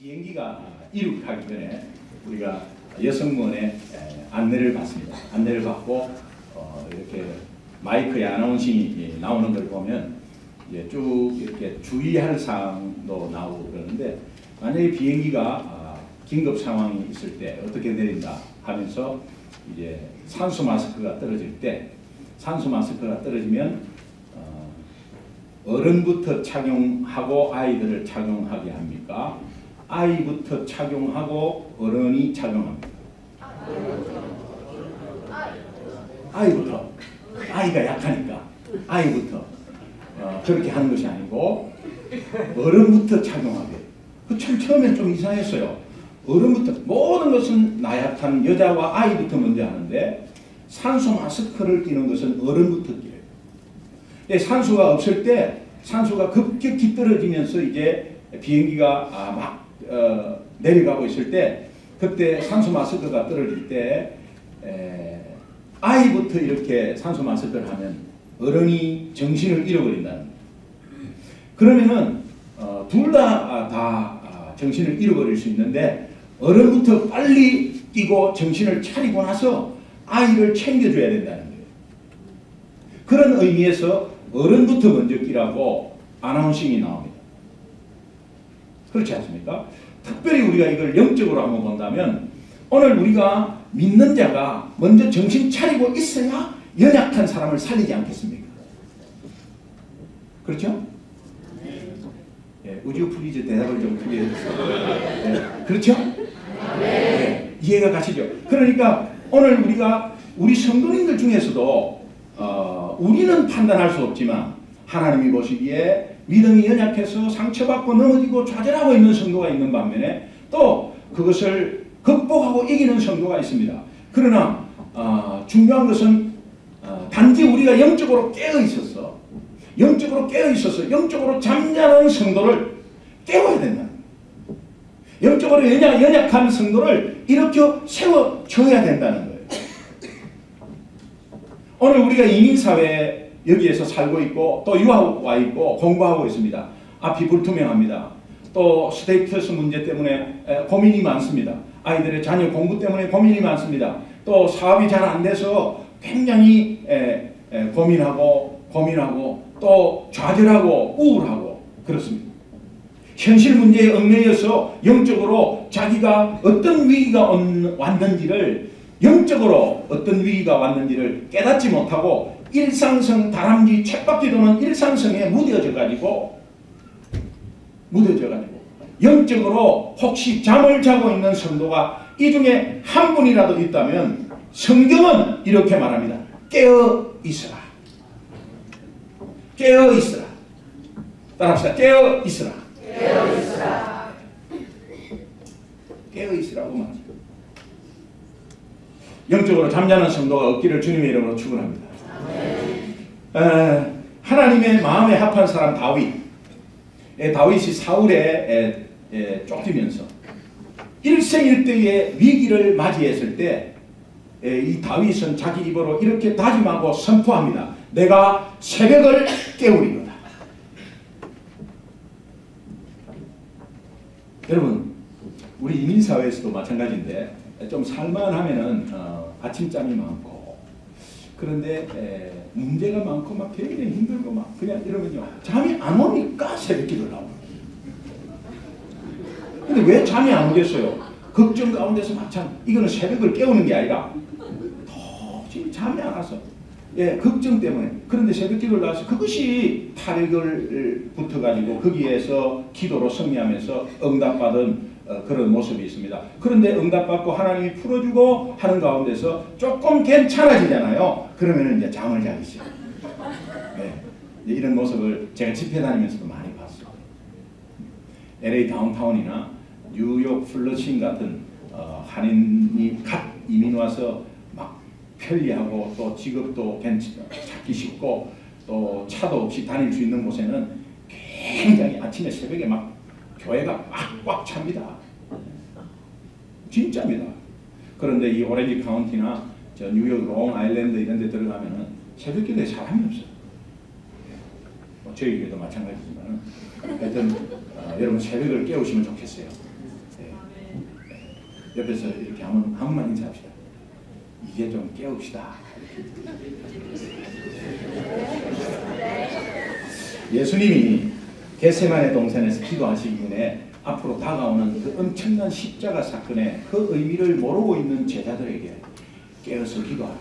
비행기가 이륙하기 전에 우리가 여성문의 안내를 받습니다. 안내를 받고 이렇게 마이크에 아나운싱이 나오는 걸 보면 이제 쭉 이렇게 주의할 사항도 나오고 그러는데, 만약에 비행기가 긴급 상황이 있을 때 어떻게 내린다 하면서 이제 산소 마스크가 떨어질 때, 산소 마스크가 떨어지면 어른부터 착용하고 아이들을 착용하게 합니까? 아이부터 착용하고 어른이 착용합니다. 아이부터. 아이가 약하니까 아이부터 그렇게 하는 것이 아니고 어른부터 착용하게. 그 참 처음엔 좀 이상했어요. 어른부터, 모든 것은 나약한 여자와 아이부터 먼저 하는데 산소 마스크를 끼는 것은 어른부터 끼어요. 산소가 없을 때, 산소가 급격히 떨어지면서 이제 비행기가 막 내려가고 있을 때, 그때 산소 마스크가 떨어질 때 아이부터 이렇게 산소 마스크를 하면 어른이 정신을 잃어버린다는 거예요. 그러면은 둘 다 정신을 잃어버릴 수 있는데, 어른부터 빨리 끼고 정신을 차리고 나서 아이를 챙겨줘야 된다는 거예요. 그런 의미에서 어른부터 먼저 끼라고 아나운싱이 나옵니다. 그렇지 않습니까? 특별히 우리가 이걸 영적으로 한번 본다면, 오늘 우리가 믿는 자가 먼저 정신 차리고 있어야 연약한 사람을 살리지 않겠습니까? 그렇죠? 예, 우주 프리즈 대답을 좀 크게 해주세요. 예, 그렇죠? 예, 이해가 가시죠? 그러니까 오늘 우리가 우리 성도님들 중에서도 우리는 판단할 수 없지만 하나님이 보시기에 믿음이 연약해서 상처받고 넘어지고 좌절하고 있는 성도가 있는 반면에, 또 그것을 극복하고 이기는 성도가 있습니다. 그러나 중요한 것은 단지 우리가 영적으로 깨어있어서 영적으로 잠자는 성도를 깨워야 된다는 거예요. 영적으로 연약한 성도를 일으켜 세워줘야 된다는 거예요. 오늘 우리가 이민사회 여기에서 살고 있고, 또 유학 와 있고 공부하고 있습니다. 앞이 불투명합니다. 또 스테이터스 문제 때문에 고민이 많습니다. 아이들의 자녀 공부 때문에 고민이 많습니다. 또 사업이 잘 안 돼서 굉장히 고민하고 또 좌절하고 우울하고 그렇습니다. 현실 문제에 얽매여서 영적으로 자기가 어떤 위기가 왔는지를, 영적으로 어떤 위기가 왔는지를 깨닫지 못하고 일상성, 다람쥐 쳇바퀴 도는 일상성에 무뎌져 가지고 영적으로 혹시 잠을 자고 있는 성도가 이 중에 한 분이라도 있다면, 성경은 이렇게 말합니다. 깨어 있으라. 깨어 있으라. 따라합시다. 깨어 있으라. 깨어 있으라. 깨어 있으라고 말합니다. 영적으로 잠자는 성도가 없기를 주님의 이름으로 축원합니다. 하나님의 마음에 합한 사람 다윗. 다윗이 사울에 쫓기면서 일생일대의 위기를 맞이했을 때, 이 다윗은 자기 입으로 이렇게 다짐하고 선포합니다. 내가 새벽을 깨우리로다. 여러분, 우리 이민사회에서도 마찬가지인데, 좀 살만하면은 아침잠이 많고, 그런데 문제가 많고 막 되게 힘들고 막 그냥 이러면요, 잠이 안 오니까 새벽기도를 나옵니다. 근데 왜 잠이 안 오겠어요? 걱정 가운데서 막참, 이거는 새벽을 깨우는 게 아니라 도저히 잠이 안 와서, 걱정 때문에. 그런데 새벽기도를 나와서 그것이 타력을 붙어가지고 거기에서 기도로 승리하면서 응답받은 그런 모습이 있습니다. 그런데 응답받고 하나님이 풀어주고 하는 가운데서 조금 괜찮아지잖아요. 그러면 이제 잠을 자기 시작해요. 이런 모습을 제가 집회 다니면서도 많이 봤어요. LA 다운타운이나 뉴욕 플러싱 같은 한인이 갓 이민 와서 막 편리하고 또 직업도 찾기 쉽고 또 차도 없이 다닐 수 있는 곳에는 굉장히 아침에 새벽에 막 교회가 꽉꽉 찹니다. 진짜입니다. 그런데 이 오렌지 카운티나 저 뉴욕 롱 아일랜드 이런 데 들어가면은 새벽기도에 사람이 없어요. 저희 교회도 마찬가지지만 하여튼 여러분 새벽을 깨우시면 좋겠어요. 옆에서 이렇게 한번만 인사합시다. 이제 좀 깨웁시다. 예수님이 겟세마네 동산에서 기도하시기 전에 앞으로 다가오는 그 엄청난 십자가 사건의 그 의미를 모르고 있는 제자들에게 깨어서 기도하라.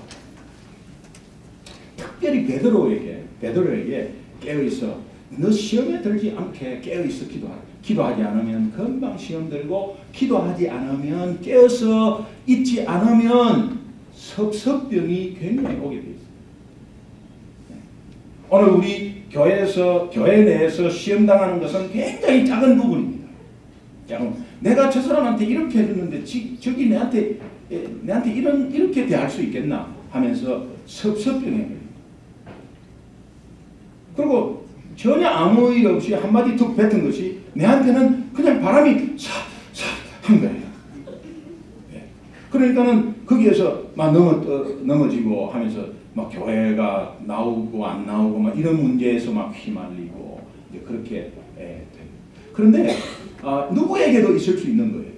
특별히 베드로에게 깨어있어 너 시험에 들지 않게 깨어있어 기도하라. 기도하지 않으면 금방 시험 들고 기도하지 않으면 깨어서 있지 않으면 섭섭병이 굉장히 오게 돼 있어요. 오늘 우리 교회 내에서 시험당하는 것은 굉장히 작은 부분입니다. 내가 저 사람한테 이렇게 해줬는데 저기 내한테 이렇게 대할 수 있겠나 하면서 섭섭병에 걸립니다. 그리고 전혀 아무 일 없이 한마디 툭 뱉은 것이 내한테는 그냥 바람이 싹 한 거예요. 그러니까는 거기에서 막 넘어지고 하면서 막 교회가 나오고 안 나오고 막 이런 문제에서 막 휘말리고 이제 그렇게 돼요. 그런데 누구에게도 있을 수 있는 거예요.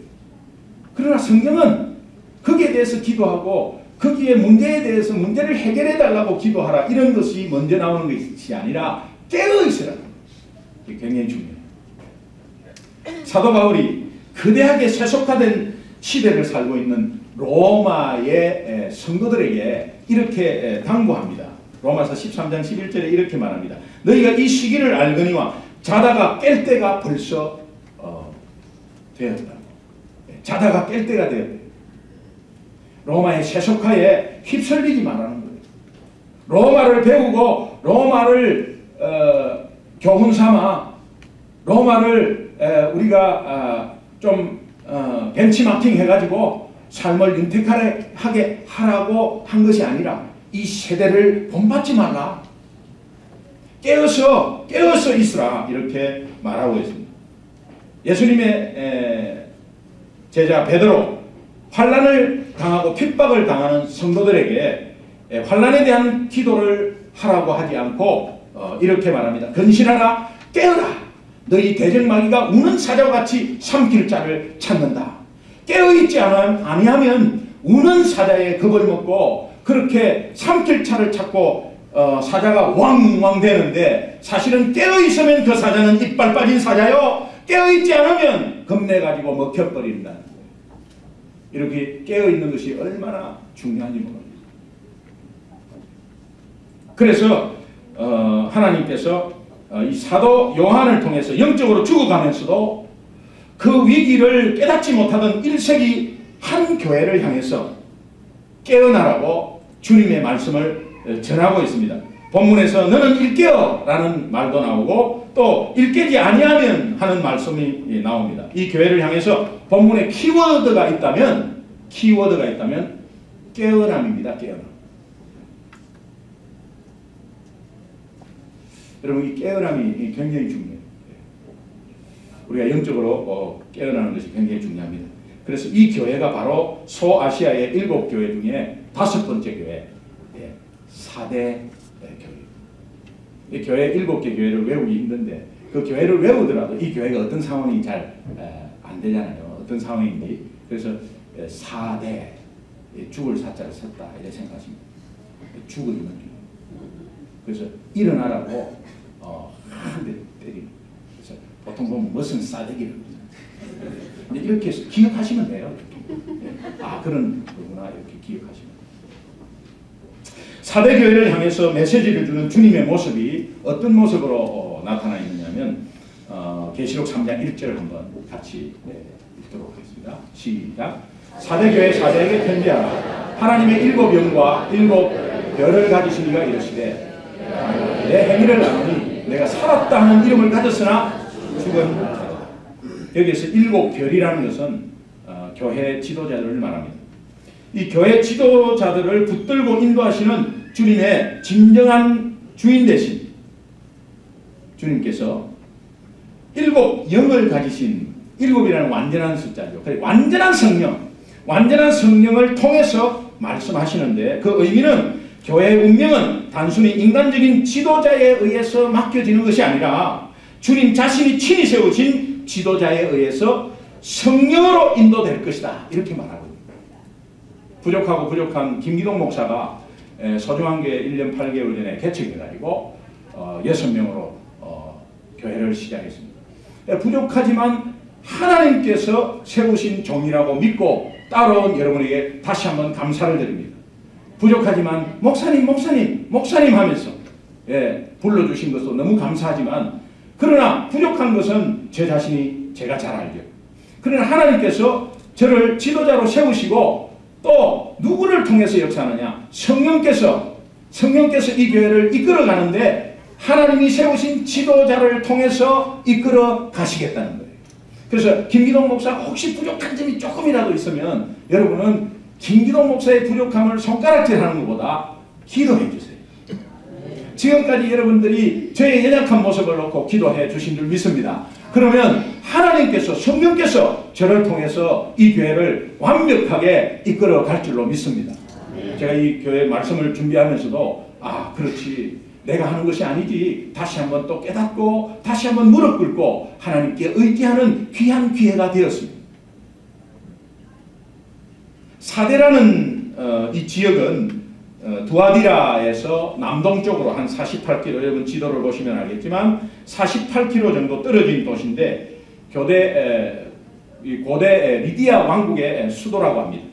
그러나 성경은 거기에 대해서 기도하고 거기에 문제에 대해서 문제를 해결해 달라고 기도하라 이런 것이 먼저 나오는 것이 아니라 깨어 있으라는 것이 굉장히 중요해요. 사도 바울이 거대하게 세속화된 시대를 살고 있는 로마의 성도들에게 이렇게 당부합니다. 로마서 13장 11절에 이렇게 말합니다. 너희가 이 시기를 알거니와 자다가 깰 때가 벌써 되었다고. 자다가 깰 때가 되었다. 로마의 세속화에 휩쓸리지 말라는 거예요. 로마를 배우고 로마를 교훈 삼아 로마를 우리가 좀 벤치마킹 해가지고 삶을 윤택하게 하라고 한 것이 아니라 이 세대를 본받지 말라. 깨어서 있으라 이렇게 말하고 있습니다. 예수님의 제자 베드로 환난을 당하고 핍박을 당하는 성도들에게 환난에 대한 기도를 하라고 하지 않고 이렇게 말합니다. 근신하라 깨어라 너희 대적마귀가 우는 사자와 같이 삼킬 자를 찾는다. 깨어있지 아니하면 우는 사자의 겁을 먹고 그렇게 삼킬 자를 찾고 사자가 왕왕 되는데 사실은 깨어있으면 그 사자는 이빨 빠진 사자요 깨어있지 않으면 겁내가지고 먹혀버린다는 거예요. 이렇게 깨어있는 것이 얼마나 중요한지 모릅니다. 그래서 하나님께서 이 사도 요한을 통해서 영적으로 죽어가면서도 그 위기를 깨닫지 못하던 1세기 한 교회를 향해서 깨어나라고 주님의 말씀을 전하고 있습니다. 본문에서 너는 일깨어 라는 말도 나오고 또 일깨지 아니하면 하는 말씀이 나옵니다. 이 교회를 향해서 본문에 키워드가 있다면 깨어남입니다. 깨어남. 여러분 이 깨어남이 굉장히 중요해요. 우리가 영적으로 깨어나는 것이 굉장히 중요합니다. 그래서 이 교회가 바로 소아시아의 7교회 중에 5번째 교회 4대 교회. 이 교회 7개 교회를 외우기 힘든데 그 교회를 외우더라도 이 교회가 어떤 상황이 잘 안 되잖아요. 어떤 상황인지. 그래서 4대 죽을 사자를 썼다 이렇게 생각하십니다. 죽을 있는 중. 그래서 일어나라고 한 대 때리는. 그래서 보통 보면 무슨 싸대기를 이렇게 기억하시면 돼요. 그런 거구나 이렇게 기억하시면. 4대 교회를 향해서 메시지를 주는 주님의 모습이 어떤 모습으로 나타나 있느냐면 계시록 3장 1절 한번 같이 읽도록 하겠습니다. 시작. 4대 교회 4대에게 편지하라. 하나님의 7 영과 7 별을 가지신 이가 이르시되 내 행위를 아노니 내가 살았다 하는 이름을 가졌으나 죽었다. 여기에서 7 별이라는 것은 교회 지도자들을 말합니다. 이 교회 지도자들을 붙들고 인도하시는 주님의 진정한 주인 되신 주님께서 7 영을 가지신 7이라는 완전한 숫자죠. 완전한 성령을 통해서 말씀하시는데 그 의미는 교회의 운명은 단순히 인간적인 지도자에 의해서 맡겨지는 것이 아니라 주님 자신이 친히 세우신 지도자에 의해서 성령으로 인도될 것이다. 이렇게 말하거든요. 부족하고 부족한 김기동 목사가 소중한 게 1년 8개월 전에 개척해가지고 6명으로 교회를 시작했습니다. 부족하지만 하나님께서 세우신 종이라고 믿고 따라온 여러분에게 다시 한번 감사를 드립니다. 부족하지만 목사님 하면서 불러주신 것도 너무 감사하지만, 그러나 부족한 것은 제 자신이 제가 잘 알죠. 그러나 하나님께서 저를 지도자로 세우시고 또 누구를 통해서 역사하느냐? 성령께서 이 교회를 이끌어 가는데 하나님이 세우신 지도자를 통해서 이끌어 가시겠다는 거예요. 그래서 김기동 목사가 혹시 부족한 점이 조금이라도 있으면 여러분은 김기동 목사의 부족함을 손가락질하는 것보다 기도해 주세요. 지금까지 여러분들이 저의 연약한 모습을 놓고 기도해 주신 줄 믿습니다. 그러면 하나님께서, 성령께서 저를 통해서 이 교회를 완벽하게 이끌어 갈 줄로 믿습니다. 제가 이 교회 말씀을 준비하면서도 그렇지, 내가 하는 것이 아니지, 다시 한번 또 깨닫고 다시 한번 무릎 꿇고 하나님께 의지하는 귀한 기회가 되었습니다. 사대라는 이 지역은 두아디라에서 남동쪽으로 한 48km, 여러분 지도를 보시면 알겠지만 48km 정도 떨어진 도시인데 고대 리디아 왕국의 수도라고 합니다.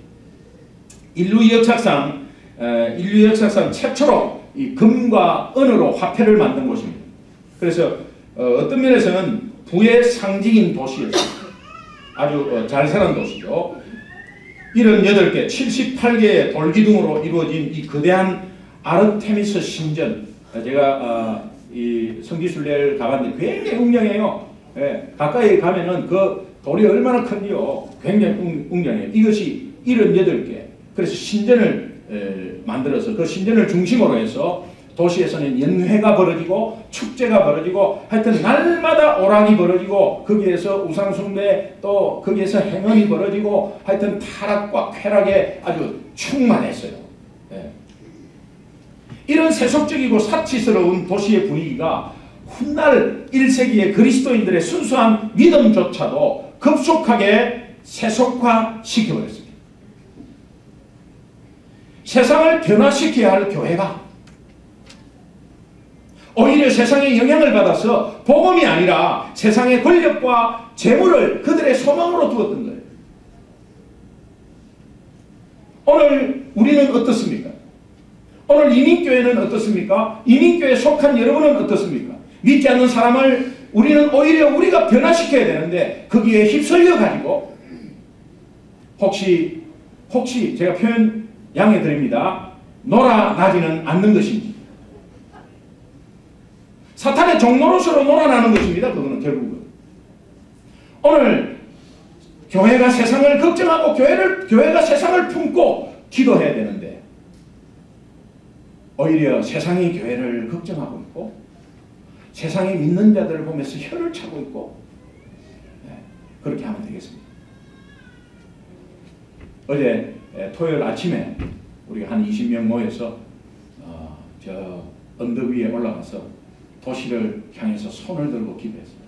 인류 역사상 최초로 이 금과 은으로 화폐를 만든 곳입니다. 그래서 어떤 면에서는 부의 상징인 도시였습니다. 아주 잘 사는 도시죠. 78개, 78개의 돌기둥으로 이루어진 이 거대한 아르테미스 신전, 제가 이 성지순례를 가봤는데 굉장히 웅장해요. 가까이 가면은 그 돌이 얼마나 큰지요. 굉장히 웅장해요. 이것이 78개. 그래서 신전을 만들어서 그 신전을 중심으로 해서 도시에서는 연회가 벌어지고 축제가 벌어지고 하여튼 날마다 오락이 벌어지고 거기에서 우상숭배 또 거기에서 행언이 벌어지고 하여튼 타락과 쾌락에 아주 충만했어요. 이런 세속적이고 사치스러운 도시의 분위기가 훗날 1세기의 그리스도인들의 순수한 믿음조차도 급속하게 세속화시켜버렸습니다. 세상을 변화시켜야 할 교회가 오히려 세상의 영향을 받아서 복음이 아니라 세상의 권력과 재물을 그들의 소망으로 두었던 거예요. 오늘 우리는 어떻습니까? 오늘 이민교회는 어떻습니까? 이민교회에 속한 여러분은 어떻습니까? 믿지 않는 사람을 우리는 오히려 우리가 변화시켜야 되는데 거기에 휩쓸려 가지고 혹시 제가 표현 양해 드립니다. 놀아나지는 않는 것입니다. 사탄의 종노릇으로 놀아나는 것입니다. 그거는 결국은. 오늘 교회가 세상을 걱정하고 교회가 세상을 품고 기도해야 되는데 오히려 세상이 교회를 걱정하고 있고 세상이 믿는 자들을 보면서 혀를 차고 있고 그렇게 하면 되겠습니다. 어제 토요일 아침에 우리가 한 20명 모여서 저 언덕 위에 올라가서 도시를 향해서 손을 들고 기도했습니다.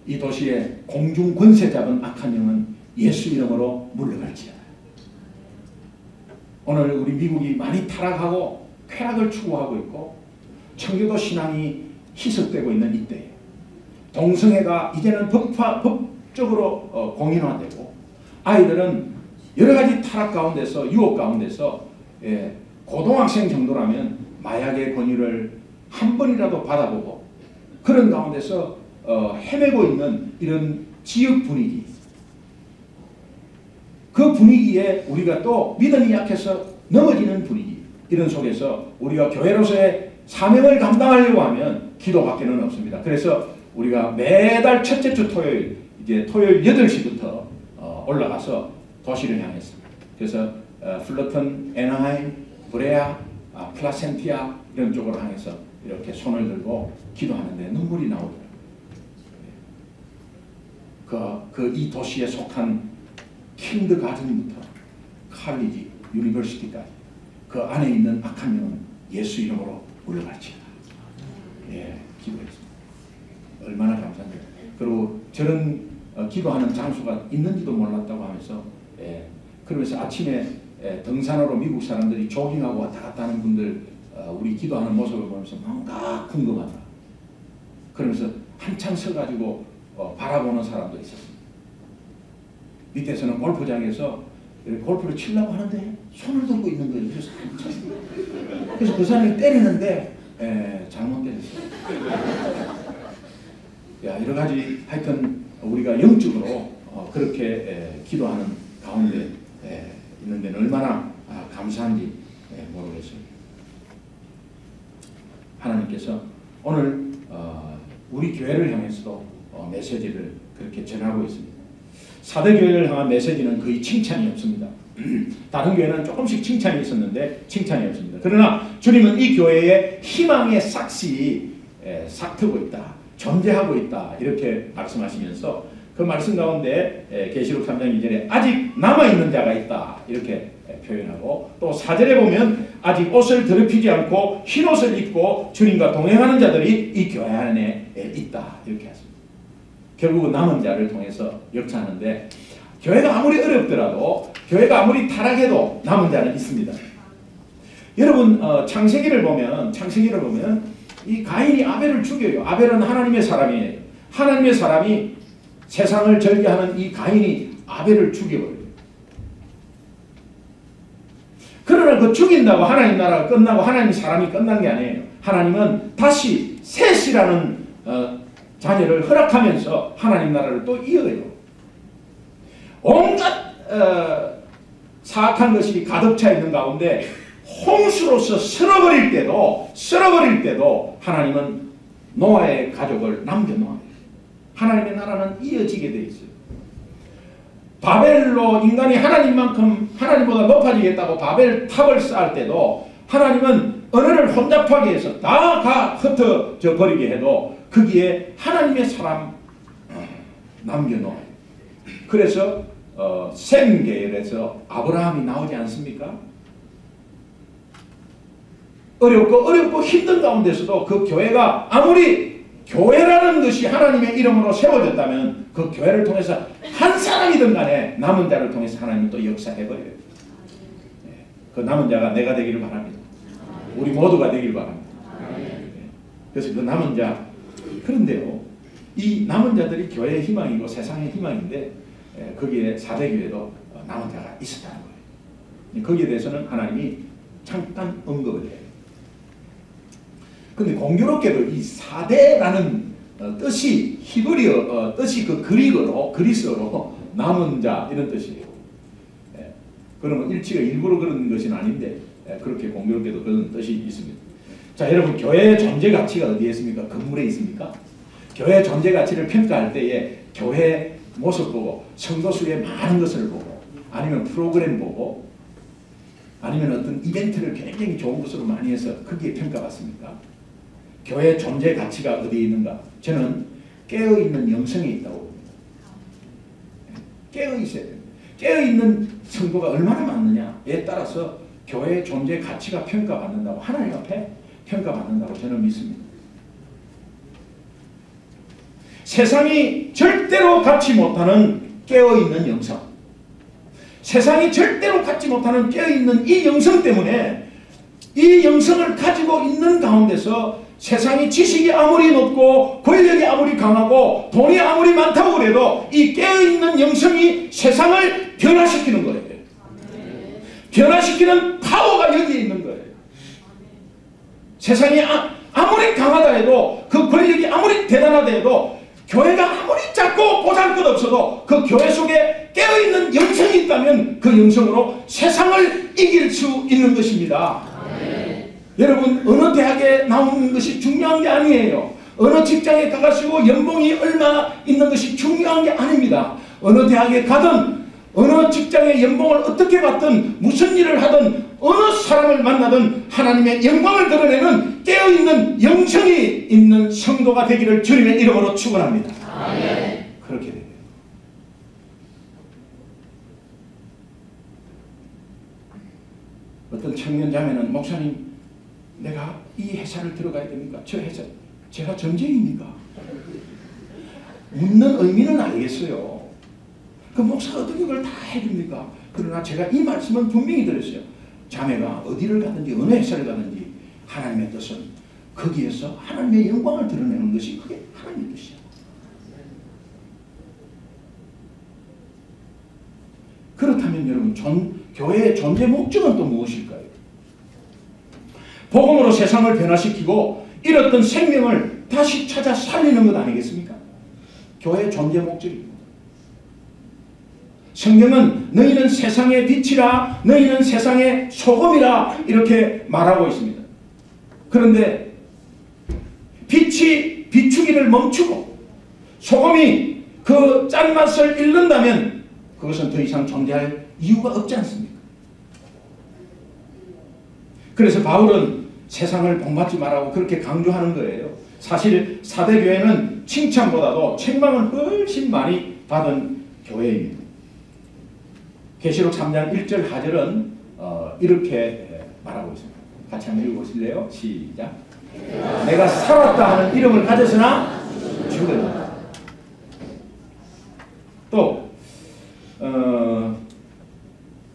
이 도시에 공중 권세 잡은 악한 영은 예수 이름으로 물러갈지어다. 오늘 우리 미국이 많이 타락하고 쾌락을 추구하고 있고 청교도 신앙이 희석되고 있는 이때에 동성애가 이제는 법적으로 공인화되고 아이들은 여러 가지 타락 가운데서 유혹 가운데서 고등학생 정도라면 마약의 권유를 한 번이라도 받아보고 그런 가운데서 헤매고 있는 이런 지역 분위기, 그 분위기에 우리가 또 믿음이 약해서 넘어지는 분위기, 이런 속에서 우리가 교회로서의 사명을 감당하려고 하면 기도밖에는 없습니다. 그래서 우리가 매달 첫째 주 토요일, 이제 토요일 8시부터 올라가서 도시를 향했습니다. 그래서 플러튼, 애나하임, 브레아, 플라센티아 이런 쪽으로 향해서 이렇게 손을 들고 기도하는데 눈물이 나오더라고요. 이 도시에 속한 킨드가든부터 칼리지, 유니버시티까지 그 안에 있는 악한 영은 예수 이름으로 물러갈지어다. 기도했습니다. 얼마나 감사합니다. 그리고 저런 기도하는 장소가 있는지도 몰랐다고 하면서 그러면서 아침에 등산으로 미국 사람들이 조깅하고 왔다 갔다 하는 분들 우리 기도하는 모습을 보면서 뭔가 궁금하다. 그러면서 한참 서가지고 바라보는 사람도 있었습니다. 밑에서는 골프장에서 골프를 치려고 하는데 손을 들고 있는 거예요. 그래서 한참. 그래서 그 사람이 때리는데 잘못 때렸어요. 여러 가지 하여튼 우리가 영적으로 그렇게 기도하는 가운데 있는 데는 얼마나 감사한지 모르겠어요. 하나님께서 오늘 우리 교회를 향해서도 메시지를 그렇게 전하고 있습니다. 사대교회를 향한 메시지는 거의 칭찬이 없습니다. 다른 교회는 조금씩 칭찬이 있었는데 칭찬이 없습니다. 그러나 주님은 이 교회에 희망의 싹시 싹트고 있다. 존재하고 있다. 이렇게 말씀하시면서 그 말씀 가운데 계시록 3장 2절에 아직 남아있는 자가 있다. 이렇게 표현하고 또 4절에 보면 아직 옷을 더럽히지 않고 흰옷을 입고 주님과 동행하는 자들이 이 교회 안에 있다. 이렇게 하십니다. 결국은 남은 자를 통해서 역사하는데 교회가 아무리 어렵더라도 교회가 아무리 타락해도 남은 자는 있습니다. 여러분 창세기를 보면 이 가인이 아벨을 죽여요. 아벨은 하나님의 사람이에요. 하나님의 사람이 세상을 절개하는 이 가인이 아벨을 죽여버려요. 그러나 그 죽인다고 하나님 나라가 끝나고 하나님 사람이 끝난 게 아니에요. 하나님은 다시 셋이라는 자녀를 허락하면서 하나님 나라를 또 이어요. 온갖 사악한 것이 가득 차 있는 가운데 홍수로서 쓸어버릴 때도 하나님은 노아의 가족을 남겨놓아요. 하나님의 나라는 이어지게 돼 있어요. 바벨로 인간이 하나님보다 높아지겠다고 바벨 탑을 쌓을 때도 하나님은 언어를 혼잡하게 해서 다 흩어져 버리게 해도 거기에 하나님의 사람 남겨놓아요. 그래서 셈 계열에서 아브라함이 나오지 않습니까? 어렵고 힘든 가운데서도 그 교회가 아무리 교회라는 것이 하나님의 이름으로 세워졌다면 그 교회를 통해서 한 사람이든 간에 남은 자를 통해서 하나님은 또 역사해버려요. 그 남은 자가 내가 되기를 바랍니다. 우리 모두가 되기를 바랍니다. 그래서 그 남은 자, 그런데요, 이 남은 자들이 교회의 희망이고 세상의 희망인데 거기에 사대교회도 남은 자가 있었다는 거예요. 거기에 대해서는 하나님이 잠깐 언급을 해요. 근데 공교롭게도 이 사대라는 뜻이 히브리어 뜻이 그 그리스어로 남은 자 이런 뜻이에요. 그러면 일치가 일부러 그런 것은 아닌데 그렇게 공교롭게도 그런 뜻이 있습니다. 자, 여러분, 교회의 존재 가치가 어디에 있습니까? 건물에 있습니까? 교회의 존재 가치를 평가할 때에 교회 모습 보고 성도 수의 많은 것을 보고 아니면 프로그램 보고 아니면 어떤 이벤트를 굉장히 좋은 것으로 많이 해서 거기에 평가받습니까? 교회의 존재 가치가 어디에 있는가? 저는 깨어있는 영성에 있다고 봅니다. 깨어있어야 됩니다. 깨어있는 성도가 얼마나 많느냐에 따라서 교회의 존재 가치가 평가받는다고, 하나님 앞에 평가받는다고 저는 믿습니다. 세상이 절대로 갖지 못하는 깨어있는 영성, 세상이 절대로 갖지 못하는 깨어있는 이 영성 때문에 이 영성을 가지고 있는 가운데서 세상이 지식이 아무리 높고 권력이 아무리 강하고 돈이 아무리 많다고 그래도 이 깨어있는 영성이 세상을 변화시키는 거예요. 변화시키는 파워가 여기에 있는 거예요. 세상이 아무리 강하다 해도 그 권력이 아무리 대단하다 해도 교회가 아무리 작고 보잘것 없어도 그 교회 속에 깨어있는 영성이 있다면 그 영성으로 세상을 이길 수 있는 것입니다. 여러분, 어느 대학에 나오는 것이 중요한 게 아니에요. 어느 직장에 가가지고 연봉이 얼마 있는 것이 중요한 게 아닙니다. 어느 대학에 가든 어느 직장의 연봉을 어떻게 받든 무슨 일을 하든 어느 사람을 만나든 하나님의 영광을 드러내는 깨어있는 영성이 있는 성도가 되기를 주님의 이름으로 축원합니다. 그렇게 돼요. 어떤 청년 자매는 목사님, 내가 이 회사를 들어가야 됩니까? 저 회사, 제가 전쟁입니까? 묻는 의미는 알겠어요. 그 목사가 어떻게 그걸 다 해줍니까? 그러나 제가 이 말씀은 분명히 드렸어요. 자매가 어디를 가든지 어느 회사를 가든지 하나님의 뜻은 거기에서 하나님의 영광을 드러내는 것이 그게 하나님의 뜻이야. 그렇다면 여러분 교회의 존재 목적은 또 무엇일까요? 복음으로 세상을 변화시키고 잃었던 생명을 다시 찾아 살리는 것 아니겠습니까? 교회의 존재 목적입니다. 성경은 너희는 세상의 빛이라 너희는 세상의 소금이라 이렇게 말하고 있습니다. 그런데 빛이 비추기를 멈추고 소금이 그 짠맛을 잃는다면 그것은 더 이상 존재할 이유가 없지 않습니까? 그래서 바울은 세상을 본받지 말라고 그렇게 강조하는 거예요. 사실 사대교회는 칭찬보다도 책망을 훨씬 많이 받은 교회입니다. 계시록 3장 1절 하절은 이렇게 말하고 있습니다. 같이 한번 읽어보실래요? 시작. 내가 살았다 하는 이름을 가졌으나 죽었다. 또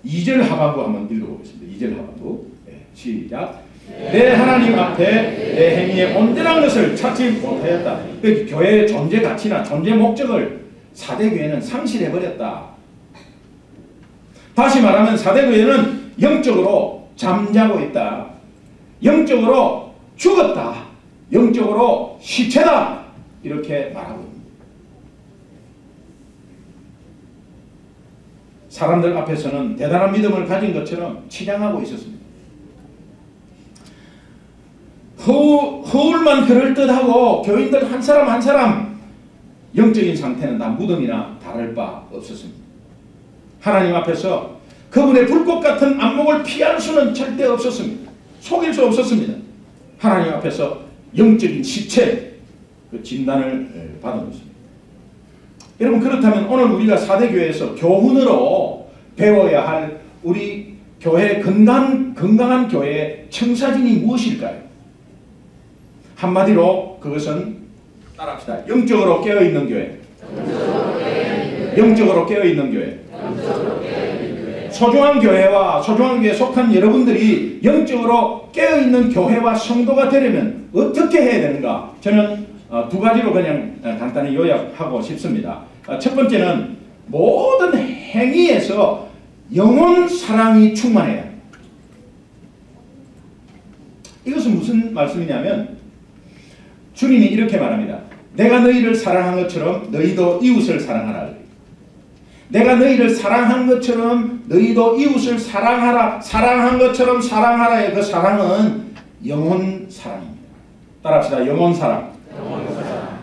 2절 하반부 한번 읽어보겠습니다. 2절 하반부. 네, 시작. 내 하나님 앞에 내 행위에 온전한 것을 찾지 못하였다. 교회의 존재 가치나 존재 목적을 사대교회는 상실해버렸다. 다시 말하면 사대교회는 영적으로 잠자고 있다. 영적으로 죽었다. 영적으로 시체다. 이렇게 말하고 있습니다. 사람들 앞에서는 대단한 믿음을 가진 것처럼 치장하고 있었습니다. 허울만 그럴듯하고 교인들 한 사람 한 사람 영적인 상태는 다 무덤이나 다를 바 없었습니다. 하나님 앞에서 그분의 불꽃 같은 안목을 피할 수는 절대 없었습니다. 속일 수 없었습니다. 하나님 앞에서 영적인 시체 그 진단을 받은 것입니다. 여러분 그렇다면 오늘 우리가 사대교회에서 교훈으로 배워야 할 우리 교회 건강한 교회의 청사진이 무엇일까요? 한마디로 그것은 따라합시다. 영적으로 깨어있는 교회. 영적으로 깨어있는 교회. 소중한 교회와 소중한 교회에 속한 여러분들이 영적으로 깨어있는 교회와 성도가 되려면 어떻게 해야 되는가? 저는 두 가지로 그냥 간단히 요약하고 싶습니다. 첫 번째는 모든 행위에서 영혼 사랑이 충만해야 합니다. 이것은 무슨 말씀이냐면 주님이 이렇게 말합니다. 내가 너희를 사랑한 것처럼 너희도 이웃을 사랑하라. 내가 너희를 사랑한 것처럼 너희도 이웃을 사랑하라. 사랑한 것처럼 사랑하라의 그 사랑은 영혼 사랑입니다. 따라합시다. 영혼 사랑.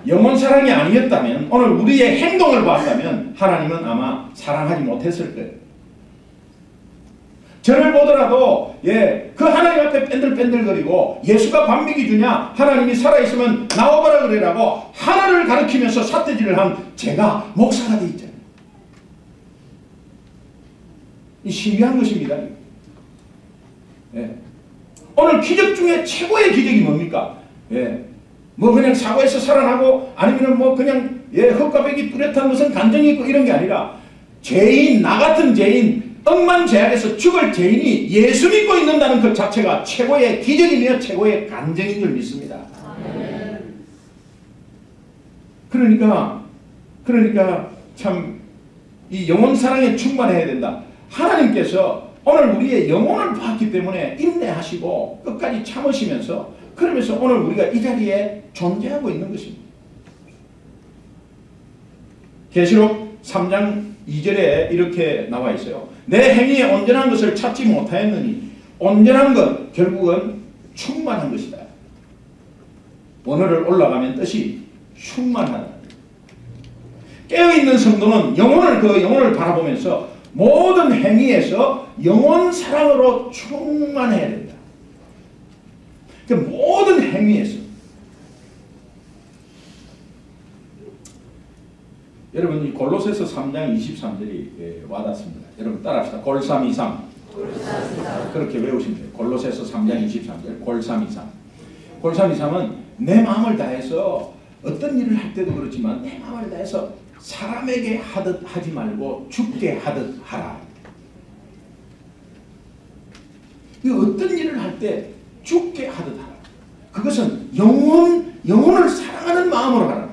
영혼 사랑이 아니었다면 오늘 우리의 행동을 봤다면 하나님은 아마 사랑하지 못했을 거예요. 저를 보더라도 그 하나님 앞에 뺀들뺀들거리고 예수가 반미기 주냐 하나님이 살아있으면 나와보라 그래라고 하나를 가리키면서 삿대질을 한 제가 목사가 돼 있잖아요. 이 신비한 것입니다. 오늘 기적 중에 최고의 기적이 뭡니까? 뭐 그냥 사고에서 살아나고 아니면 뭐 그냥 흙가백이 뚜렷한 무슨 간정이 있고 이런 게 아니라 죄인, 나 같은 죄인, 억만 죄악에서 죽을 죄인이 예수 믿고 있는다는 그 자체가 최고의 기적이며 최고의 간증인 줄 믿습니다. 그러니까 참 이 영혼 사랑에 충만해야 된다. 하나님께서 오늘 우리의 영혼을 봤기 때문에 인내하시고 끝까지 참으시면서 그러면서 오늘 우리가 이 자리에 존재하고 있는 것입니다. 계시록 3장 2절에 이렇게 나와 있어요. 내 행위에 온전한 것을 찾지 못하였느니 온전한 것 결국은 충만한 것이다. 원어를 올라가면 뜻이 충만하다. 깨어있는 성도는 영혼을 바라보면서 모든 행위에서 영혼 사랑으로 충만해야 된다. 그 모든 행위에서 여러분 이 골로새서 3장 23절이 와닿습니다. 여러분 따라합시다. 골삼이삼. 그렇게 외우시면 돼요. 골로새서 3장 23절 골삼이삼. 골삼이삼은 내 마음을 다해서 어떤 일을 할 때도 그렇지만 내 마음을 다해서 사람에게 하듯 하지 말고 주께 하듯 하라. 어떤 일을 할 때 주께 하듯 하라. 그것은 영혼을 사랑하는 마음으로 하라.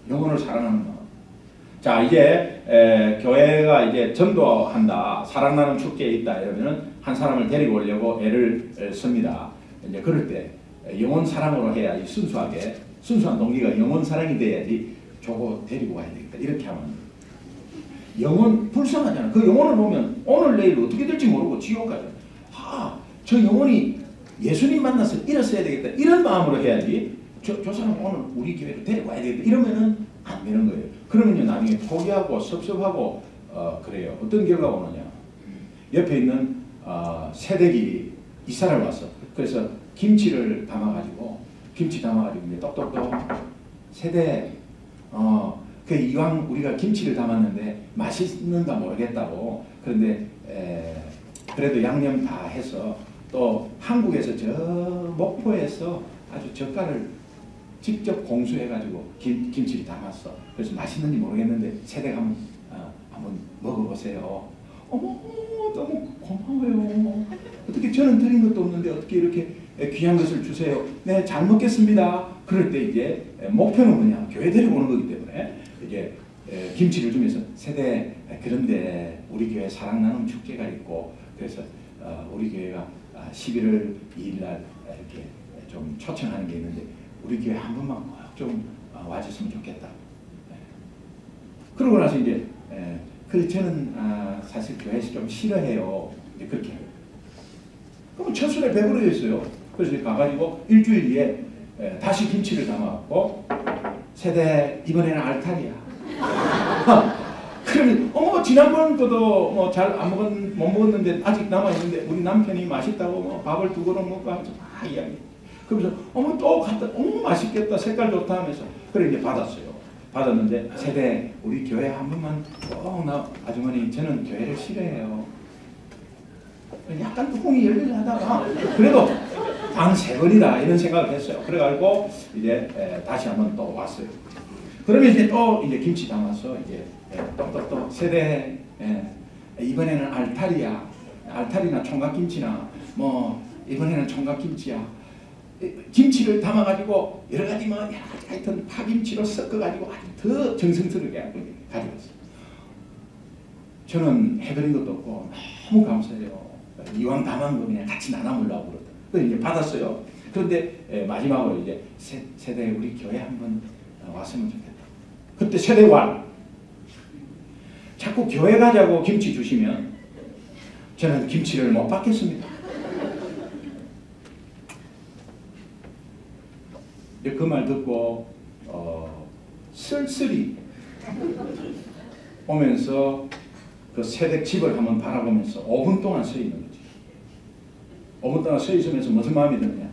영혼을 사랑하는 마음. 자, 이제 교회가 이제 전도한다, 사랑나는 축제에 있다 이러면은 한 사람을 데리고 오려고 애를 씁니다. 이제 그럴 때 영혼 사랑으로 해야지, 순수한 동기가 영혼 사랑이 돼야지 저거 데리고 가야 되겠다 이렇게 하면 영혼 불쌍하잖아. 그 영혼을 보면 오늘 내일 어떻게 될지 모르고 지옥 가잖아. 저 영혼이 예수님 만나서 이랬어야 되겠다 이런 마음으로 해야지 저 사람 오늘 우리 교회로 데리고 와야 되겠다 이러면은 안 되는 거예요. 그러면요 나중에 포기하고 섭섭하고 그래요. 어떤 결과가 오느냐. 옆에 있는 새댁이 이사를 왔어. 그래서 김치를 담아가지고 이제 똑똑똑 새댁 그 이왕 우리가 김치를 담았는데 맛있는가 모르겠다고. 그런데 그래도 양념 다 해서 또 한국에서 저 목포에서 아주 젓갈을 직접 공수해가지고 김치를 담았어. 그래서 맛있는지 모르겠는데 새댁 한번 먹어보세요. 어머 너무 고마워요. 어떻게 저는 드린 것도 없는데 어떻게 이렇게 귀한 것을 주세요. 네, 잘 먹겠습니다. 그럴 때 이제 목표는 뭐냐, 교회 데리고 오는 거기 때문에 이제 김치를 주면서 세대 그런데 우리 교회 사랑나눔 축제가 있고 그래서 우리 교회가 11월 2일 날 이렇게 좀 초청하는 게 있는데 우리 교회 한 번만 꼭 좀 와줬으면 좋겠다. 그러고 나서 이제 그래 저는 사실 교회에서 좀 싫어해요. 이제 그렇게 해요. 그럼 첫술에 배부르게 했어요. 그래서 가가지고 일주일 뒤에 다시 김치를 담아갖고 세대 이번에는 알타리야. 그러면 어머 지난번 거도 뭐 잘 못 먹었는데 아직 남아있는데 우리 남편이 맛있다고 뭐 밥을 2그릇 먹고 하면서 막 이야기. 그러면서 어머 또 갔다 어머 맛있겠다 색깔 좋다 하면서 그래 이제 받았어요. 받았는데 세대 우리 교회 한 번만 꼭 나 아주머니 저는 교회를 싫어해요. 약간 뚜껑이 열리려다가 그래도 단 3번이다 이런 생각을 했어요. 그래가지고 이제 다시 한번 또 왔어요. 그러면 이제 또 이제 김치 담아서 이제 또 세대 이번에는 알타리나 총각김치나 뭐 이번에는 총각김치야. 김치를 담아가지고 여러 가지 하여튼 파김치로 섞어가지고 아주 더 정성스럽게 가져왔어요. 저는 해드린 것도 없고 너무 감사해요. 이왕 담은 거 그냥 같이 나눠 먹으려고 그러다. 그래서 이제 받았어요. 그런데 마지막으로 이제 세대 우리 교회 한번 왔으면 좋겠다. 그때 세대관 자꾸 교회 가자고 김치 주시면 저는 김치를 못 받겠습니다. 그 말 듣고 쓸쓸히 오면서 그 세댁 집을 한번 바라보면서 5분 동안 서 있는 거지. 5분 동안 서 있으면서 무슨 마음이 드느냐.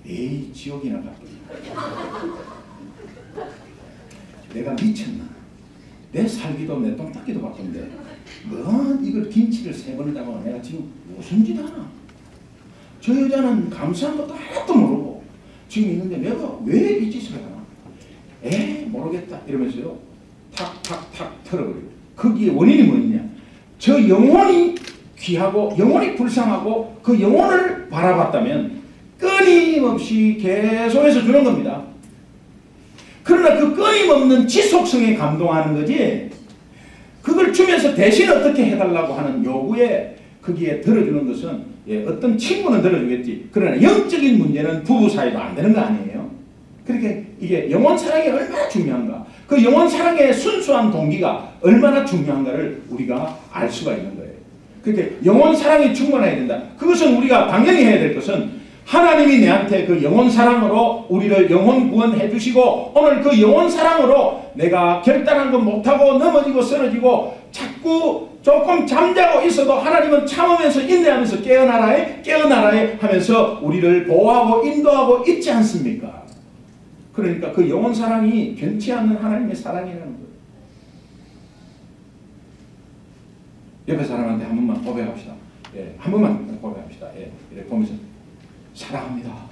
에이 지옥이나 갔구나. 내가 미쳤나. 내 살기도 내 똥 닦기도 바쁜데 뭐 이걸 김치를 3번을 담아 내가 지금 무슨 짓 하나. 저 여자는 감사한 것도 하나도 모르고 지금 있는데 내가 왜 이 짓을 하나. 모르겠다 이러면서요. 탁탁탁 털어버리고. 거기에 원인이 뭐냐. 저 영혼이 귀하고 영혼이 불쌍하고 그 영혼을 바라봤다면 끊임없이 계속해서 주는 겁니다. 그러나 그 끊임없는 지속성에 감동하는 거지 그걸 주면서 대신 어떻게 해달라고 하는 요구에 거기에 들어주는 것은 어떤 친구는 들어주겠지. 그러나 영적인 문제는 부부 사이도 안 되는 거 아니에요. 그렇게 이게 영혼 사랑이 얼마나 중요한가. 그 영혼 사랑의 순수한 동기가 얼마나 중요한가를 우리가 알 수가 있는 거예요. 그렇게 영혼 사랑이 충만해야 된다. 그것은 우리가 당연히 해야 될 것은 하나님이 내한테 그 영혼 사랑으로 우리를 영혼 구원해 주시고 오늘 그 영혼 사랑으로 내가 결단한 것 못하고 넘어지고 쓰러지고 자꾸 조금 잠자고 있어도 하나님은 참으면서 인내하면서 깨어나라에 하면서 우리를 보호하고 인도하고 있지 않습니까? 그러니까 그 영혼 사랑이 변치 않는 하나님의 사랑이라는 거예요. 옆에 사람한테 한 번만 고백합시다. 한 번만 고백합시다. 이렇게 보면서 사랑합니다.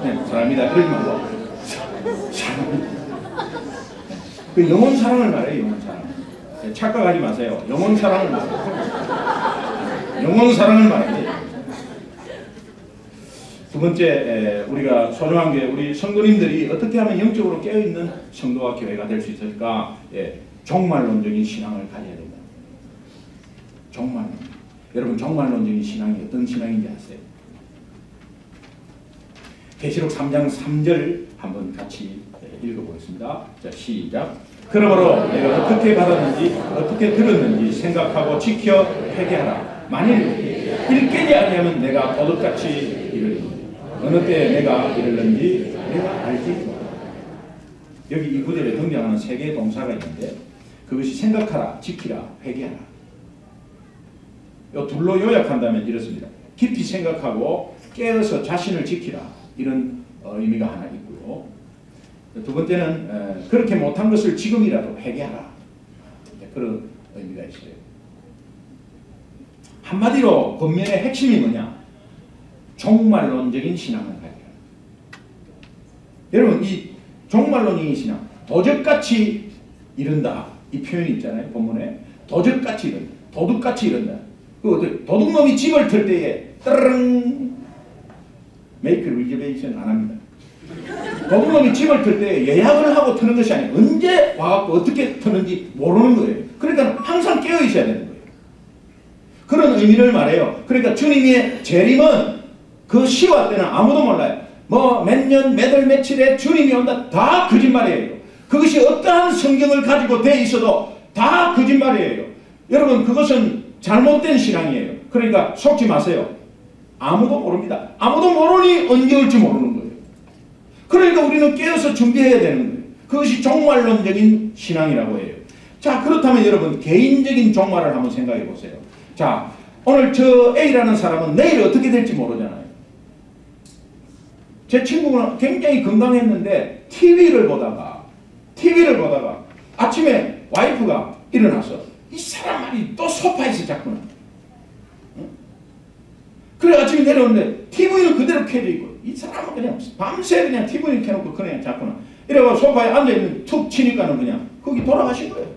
네, 사랑합니다. 그러지 말고 사랑합니다. 그 영혼 사랑을 말해요. 영혼 사랑. 네, 착각하지 마세요. 영혼 사랑을 말해요. 영혼 사랑을 말해요. 두 번째, 우리가 소중한 게 우리 성도님들이 어떻게 하면 영적으로 깨어있는 성도와 교회가 될 수 있을까? 예, 종말론적인 신앙을 가져야 된다. 종말론. 여러분, 종말론적인 신앙이 어떤 신앙인지 아세요? 계시록 3장 3절 한번 같이 읽어보겠습니다. 자, 시작. 그러므로 내가 어떻게 받았는지 어떻게 들었는지 생각하고 지켜 회개하라. 만일 일깨지 아니하면 내가 도둑같이 이르리니 어느 때에 내가 이르는지 내가 알지 못하라. 여기 이 구절에 등장하는 세 개의 동사가 있는데 그것이 생각하라, 지키라, 회개하라. 이 둘로 요약한다면 이렇습니다. 깊이 생각하고 깨어서 자신을 지키라. 이런 의미가 하나 있고요. 두 번째는 그렇게 못한 것을 지금이라도 회개하라. 그런 의미가 있어요. 한마디로 권면의 핵심이 뭐냐? 종말론적인 신앙을 가져라. 여러분, 이 종말론적인 신앙, 도적같이 이른다. 이 표현이 있잖아요. 본문에. 도적같이 이른다. 도둑같이 이른다. 그 도둑놈이 집을 털 때에 따르릉 메이크 리저베이션 안 합니다. 도둑놈이 집을 털 때 예약을 하고 트는 것이 아니에요. 언제 와갖고 어떻게 트는지 모르는 거예요. 그러니까 항상 깨어 있어야 되는 거예요. 그런 의미를 말해요. 그러니까 주님의 재림은 그 시와 때는 아무도 몰라요. 뭐 몇 년, 몇 월, 며칠에 주님이 온다. 다 거짓말이에요. 그것이 어떠한 성경을 가지고 돼 있어도 다 거짓말이에요. 여러분, 그것은 잘못된 신앙이에요. 그러니까 속지 마세요. 아무도 모릅니다. 아무도 모르니 언제 올지 모르는 거예요. 그러니까 우리는 깨어서 준비해야 되는 거예요. 그것이 종말론적인 신앙이라고 해요. 자, 그렇다면 여러분, 개인적인 종말을 한번 생각해 보세요. 자, 오늘 저 A라는 사람은 내일 어떻게 될지 모르잖아요. 제 친구는 굉장히 건강했는데 TV를 보다가 아침에 와이프가 일어나서 이 사람 말이 또 소파에서 잤구나. 응? 그래 아침에 내려오는데 TV는 그대로 켜져 있고 이 사람은 그냥 밤새 그냥 TV를 켜놓고 그냥 잤구나. 이래가 소파에 앉아있는 툭 치니까는 그냥 거기 돌아가신 거예요.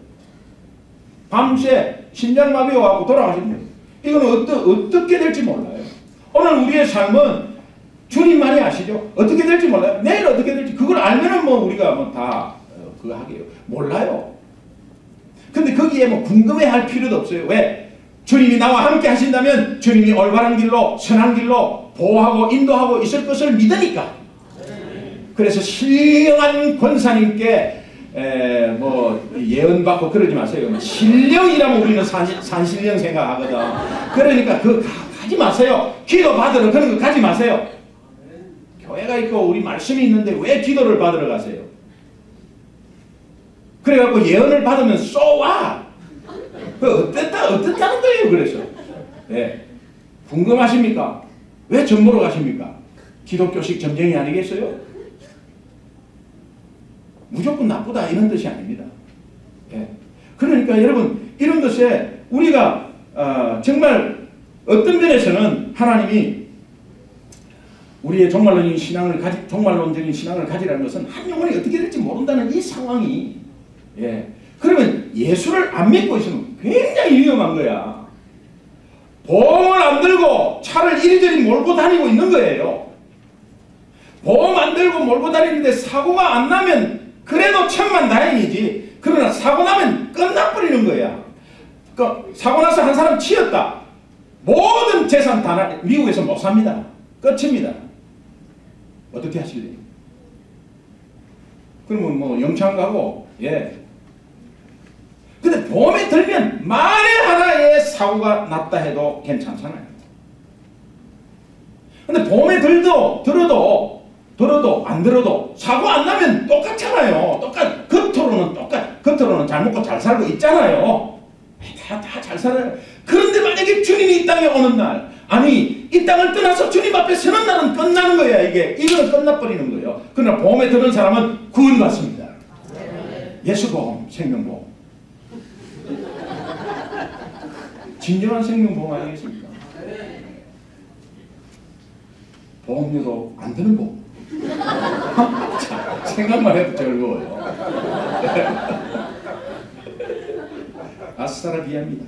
밤새 심장마비 와갖고 돌아가신 거예요. 이거는 어떻게 될지 몰라요. 오늘 우리의 삶은 주님만이 아시죠? 어떻게 될지 몰라요. 내일 어떻게 될지 그걸 알면은 뭐 우리가 뭐 다 그거 하게요. 몰라요. 근데 거기에 뭐 궁금해할 필요도 없어요. 왜? 주님이 나와 함께 하신다면 주님이 올바른 길로 선한 길로 보호하고 인도하고 있을 것을 믿으니까. 그래서 신령한 권사님께 뭐 예언받고 그러지 마세요. 신령이라면 우리는 산신령 생각하거든. 그러니까 그거 가지 마세요. 기도 받으러 그런 거 가지 마세요. 교회가 있고 우리 말씀이 있는데 왜 기도를 받으러 가세요? 그래갖고 예언을 받으면 쏘와. 어땠다는 거예요. 그래서 네. 궁금하십니까? 왜 전보러 가십니까? 기독교식 점쟁이 아니겠어요? 무조건 나쁘다 이런 뜻이 아닙니다. 네. 그러니까 여러분 이런 것에 우리가 정말 어떤 면에서는 하나님이 우리의 종말론적인 신앙을 가지라는 것은 한 영혼이 어떻게 될지 모른다는 이 상황이 그러면 예수를 안 믿고 있으면 굉장히 위험한 거야. 보험을 안 들고 차를 이리저리 몰고 다니고 있는 거예요. 보험 안 들고 몰고 다니는데 사고가 안 나면 그래도 천만다행이지. 그러나 사고 나면 끝나버리는 거야. 그 사고 나서 한 사람 치였다. 모든 재산 다 미국에서 못 삽니다. 끝입니다. 어떻게 하실래요? 그러면 뭐 영창 가고 근데 보험에 들면 만에 하나의 사고가 났다 해도 괜찮잖아요. 근데 보험에 들어도 안 들어도 사고 안 나면 똑같잖아요. 겉으로는 잘 먹고 잘 살고 있잖아요. 다 잘 살아요. 그런데 만약에 주님이 이 땅에 오는 날, 아니 이 땅을 떠나서 주님 앞에 서는 날은 끝나는 거야. 이거는 끝나버리는 거예요. 그러나 보험에 드는 사람은 구원받습니다. 예수보험, 생명보험. 진정한 생명보험 아니겠습니까? 보험료도 안 드는 보험. 참, 생각만 해도 즐거워요. 아싸라 비합니다.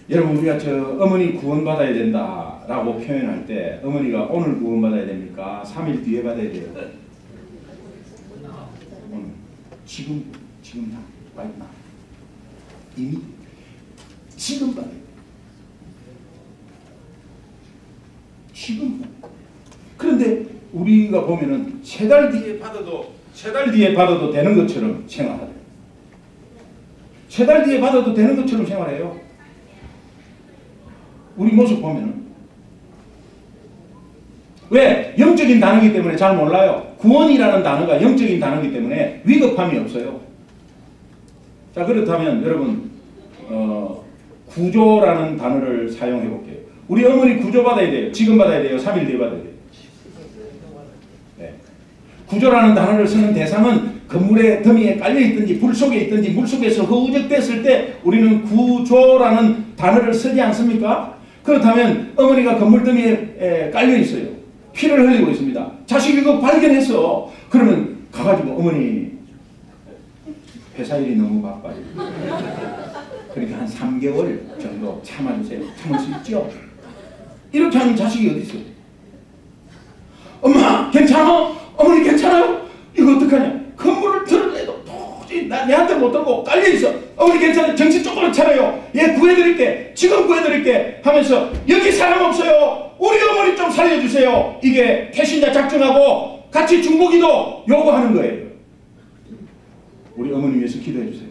여러분, 우리가 어머니 구원받아야 된다라고 표현할 때 어머니가 오늘 구원받아야 됩니까? 3일 뒤에 받아야 돼요? 오늘. 지금 다. right now. 이미 지금 받아야 돼요. 지금. 그런데 우리가 보면은 3달 뒤에 받아도 되는 것처럼 생활하래요. 3달 뒤에 받아도 되는 것처럼 생활해요. 우리 모습 보면은. 왜? 영적인 단어이기 때문에 잘 몰라요. 구원이라는 단어가 영적인 단어이기 때문에 위급함이 없어요. 자, 그렇다면 여러분 구조라는 단어를 사용해 볼게요. 우리 어머니 구조 받아야 돼요. 지금 받아야 돼요. 3일 뒤에 받아야 돼요. 네. 구조라는 단어를 쓰는 대상은 건물의 더미에 깔려있든지 불 속에 있든지 물 속에서 허우적댔을 때 우리는 구조라는 단어를 쓰지 않습니까? 그렇다면 어머니가 건물 더미에 깔려있어요. 피를 흘리고 있습니다. 자식이 그거 발견했어. 그러면 가가지고 어머니 회사 일이 너무 바빠요. 그러니까 한 3개월 정도 참아주세요. 참을 수 있죠? 이렇게 하는 자식이 어디 있어요? 엄마 괜찮아? 어머니 괜찮아요? 이거 어떡하냐? 건물을 들어내도 도저히 내한테 못 들고 깔려있어. 어머니 괜찮아요? 정신 똑바로 차려요. 예, 구해드릴게. 지금 구해드릴게 하면서 여기 사람 없어요. 우리 어머니 좀 살려주세요. 이게 태신자 작정하고 같이 중보기도 요구하는 거예요. 우리 어머니 위해서 기도해주세요.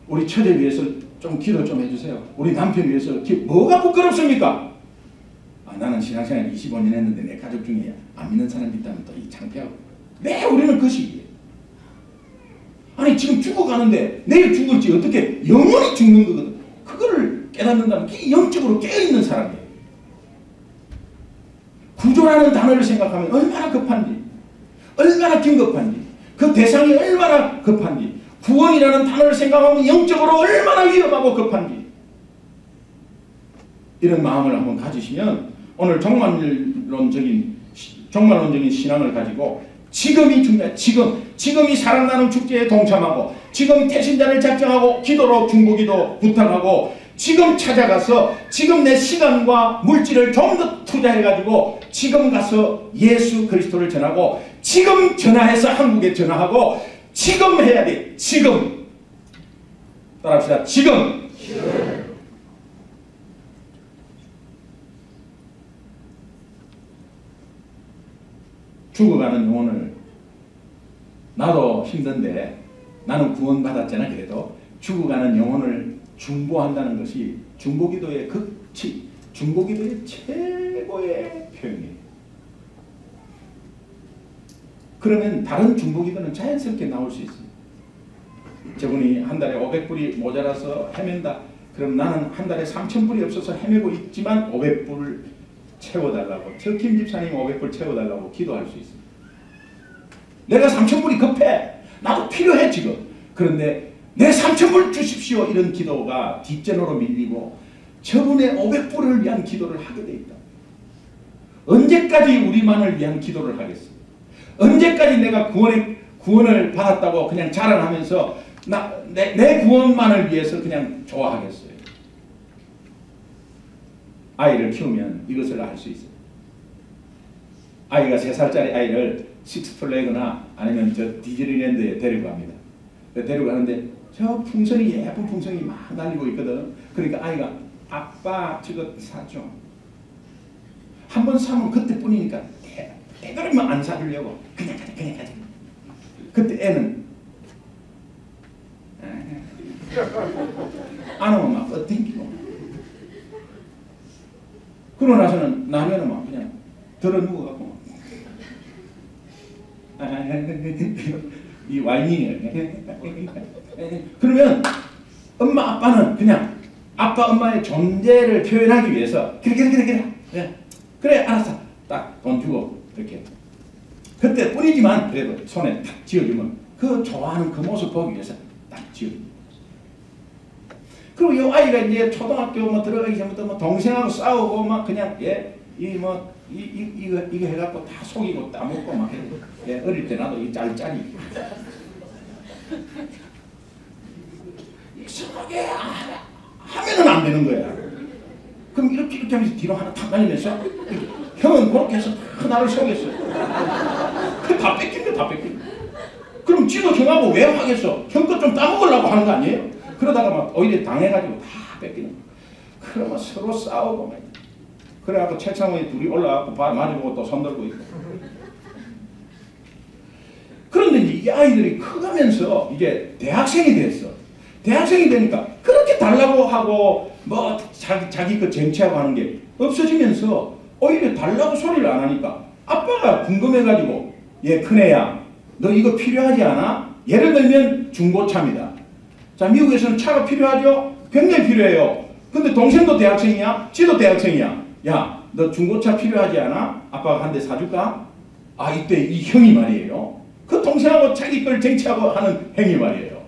우리 처제 위해서 좀 기도 좀 해주세요. 우리 남편 위해서 뭐가 부끄럽습니까? 나는 신앙생활 25년 했는데 내 가족 중에 안 믿는 사람이 있다면 또 이 창피하고. 네, 우리는 그 시기에. 아니 지금 죽어가는데 내일 죽을지 어떻게 영원히 죽는 거거든. 그거를 깨닫는다면 영적으로 깨어있는 사람이에요. 구조라는 단어를 생각하면 얼마나 급한지, 얼마나 긴급한지, 그 대상이 얼마나 급한지, 구원이라는 단어를 생각하면 영적으로 얼마나 위험하고 급한지, 이런 마음을 한번 가지시면 오늘 종말론적인 신앙을 가지고 지금이 중요해. 지금이 사랑나눔 축제에 동참하고, 지금 태신자를 작정하고 기도로 중보기도 부탁하고, 지금 찾아가서 지금 내 시간과 물질을 좀 더 투자해가지고 지금 가서 예수 그리스도를 전하고, 지금 전화해서 한국에 전화하고, 지금 해야 돼. 지금. 따라합시다. 지금. 죽어가는 영혼을, 나도 힘든데 나는 구원받았잖아. 그래도 죽어가는 영혼을 중보한다는 것이 중보기도의 극치, 중보기도의 최고의 표현이에요. 그러면 다른 중보기도는 자연스럽게 나올 수 있습니다. 저분이 한 달에 500불이 모자라서 헤맨다. 그럼 나는 한 달에 3,000불이 없어서 헤매고 있지만 500불 채워달라고, 저 김 집사님 500불 채워달라고 기도할 수 있습니다. 내가 3,000불이 급해. 나도 필요해 지금. 그런데 내 3,000불 주십시오. 이런 기도가 뒷전으로 밀리고 저분의 500불을 위한 기도를 하게 돼 있다. 언제까지 우리만을 위한 기도를 하겠어? 언제까지 내가 구원을 받았다고 그냥 자랑하면서 내 구원만을 위해서 그냥 좋아하겠어요? 아이를 키우면 이것을 알 수 있어요. 아이가 3살짜리 아이를 식스플래그나 아니면 저 디즈니랜드에 데리고 갑니다. 데리고 가는데 저 풍선이, 예쁜 풍선이 막 날리고 있거든. 그러니까 아이가 아빠 저거 사줘. 한 번 사면 그때뿐이니까 되도록이면 안 사주려고 그냥 가자. 그때 애는 안 오면 막 뻗댕기고, 그러고 나서는 나면은 막 그냥 들어 누워갖고 이 와이닝을 그러면 엄마 아빠는 그냥 아빠 엄마의 존재를 표현하기 위해서 그래 알았어 딱 돈 주고 이렇게 그때 뿐이지만 그래도 손에 탁 쥐어주면 그 좋아하는 그 모습 보기 위해서 딱 쥐어줍니다. 그리고 이 아이가 이제 초등학교 뭐 들어가기 전부터 뭐 동생하고 싸우고 막 그냥 이거 해갖고 다 속이고 따먹고 막 해요. 예, 어릴 때 나도 이 짤짤이. 이상하게 하면은 안 되는 거야. 그럼 이렇게 하면서 뒤로 하나 탁 날리면서 형은 그렇게 해서 다 나를 속였어. 다 뺏긴 거야, 다 뺏긴 거. 그럼 지도 형하고 왜 하겠어? 형 것 좀 따먹으려고 하는 거 아니에요? 그러다가 막 오히려 당해가지고 다 뺏기는 거야. 그러면 서로 싸우고 막. 그래갖고 책상 위에 둘이 올라가고 마주보고 또 손들고 있고. 그런데 이제 이 아이들이 커가면서 이제 대학생이 됐어. 대학생이 되니까 그렇게 달라고 하고 뭐 자기 그 쟁취하고 하는 게 없어지면서 오히려 달라고 소리를 안 하니까 아빠가 궁금해가지고 얘 큰애야 너 이거 필요하지 않아? 예를 들면 중고차입니다. 자, 미국에서는 차가 필요하죠? 굉장히 필요해요. 근데 동생도 대학생이야? 지도 대학생이야. 야, 너 중고차 필요하지 않아? 아빠가 한 대 사줄까? 아, 이때 이 형이 말이에요. 그 동생하고 자기 걸 쟁취하고 하는 행위 말이에요.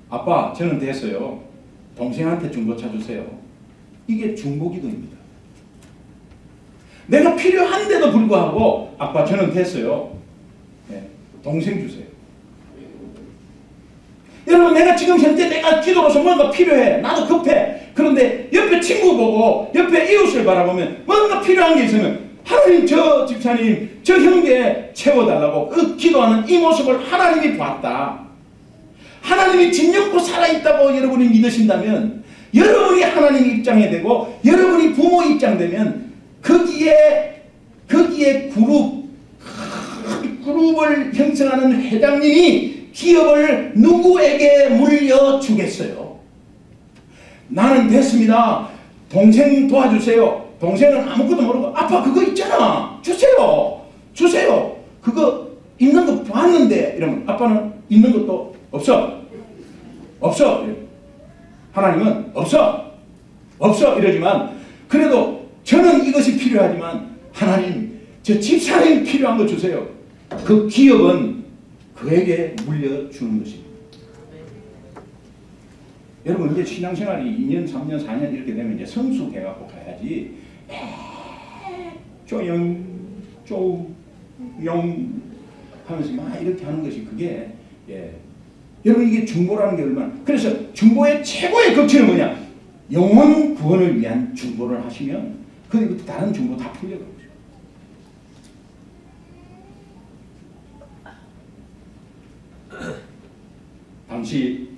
아빠, 저는 됐어요. 동생한테 중고차 주세요. 이게 중고기도입니다. 내가 필요한데도 불구하고 아빠, 저는 됐어요. 네, 동생 주세요. 여러분, 내가 지금 현재 내가 기도로서 뭔가 필요해. 나도 급해. 그런데 옆에 친구 보고 옆에 이웃을 바라보면 뭔가 필요한 게 있으면 하나님, 저 집사님, 저 형제 채워달라고 그 기도하는 이 모습을 하나님이 봤다. 하나님이 진정코 살아있다고 여러분이 믿으신다면 여러분이 하나님 입장에 되고 여러분이 부모 입장 되면 거기에 그룹을 형성하는 회장님이 기업을 누구에게 물려주겠어요? 나는 됐습니다. 동생 도와주세요. 동생은 아무것도 모르고 아빠 그거 있잖아. 주세요. 주세요. 그거 있는 거 봤는데 이러면 아빠는 있는 것도 없어. 없어. 하나님은 없어. 없어. 이러지만 그래도 저는 이것이 필요하지만 하나님 저 집사님 필요한 거 주세요. 그 기업은 그에게 물려주는 것입니다. 여러분 이제 신앙생활이 2년, 3년, 4년 이렇게 되면 이제 성숙해갖고 가야지 쪼영, 쪼영 하면서 막 이렇게 하는 것이 그게 여러분 이게 중보라는 게 얼마나 그래서 중보의 최고의 극치는 뭐냐? 영혼 구원을 위한 중보를 하시면 그리고 다른 중보 다 풀려가죠. 당시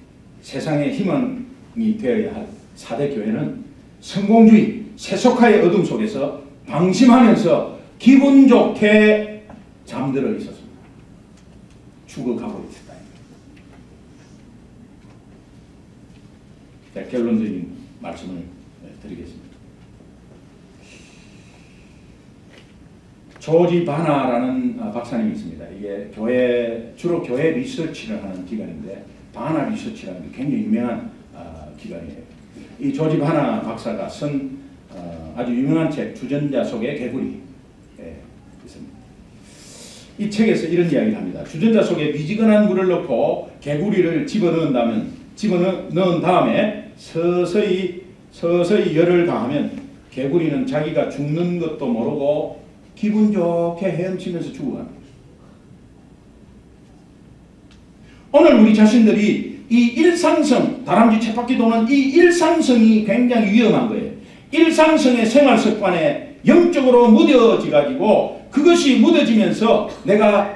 세상의 희망이 되어야 할 4대 교회는 성공주의, 세속화의 어둠 속에서 방심하면서 기분 좋게 잠들어 있었습니다. 죽어가고 있었다. 자, 결론적인 말씀을 드리겠습니다. 조지 바나라는 박사님이 있습니다. 이게 주로 교회 리서치를 하는 기관인데 바나 리서치라는 게 굉장히 유명한 기관이에요. 이 조지 바나 박사가 쓴 아주 유명한 책 주전자 속의 개구리 있습니다. 이 책에서 이런 이야기를 합니다. 주전자 속에 미지근한 물을 넣고 개구리를 집어넣은 다음에 서서히 열을 가하면 개구리는 자기가 죽는 것도 모르고 기분 좋게 헤엄치면서 죽어가는 거죠. 오늘 우리 자신들이 이 일상성, 다람쥐 쳇바퀴 도는 이 일상성이 굉장히 위험한 거예요. 일상성의 생활 습관에 영적으로 무뎌지가지고 그것이 무뎌지면서 내가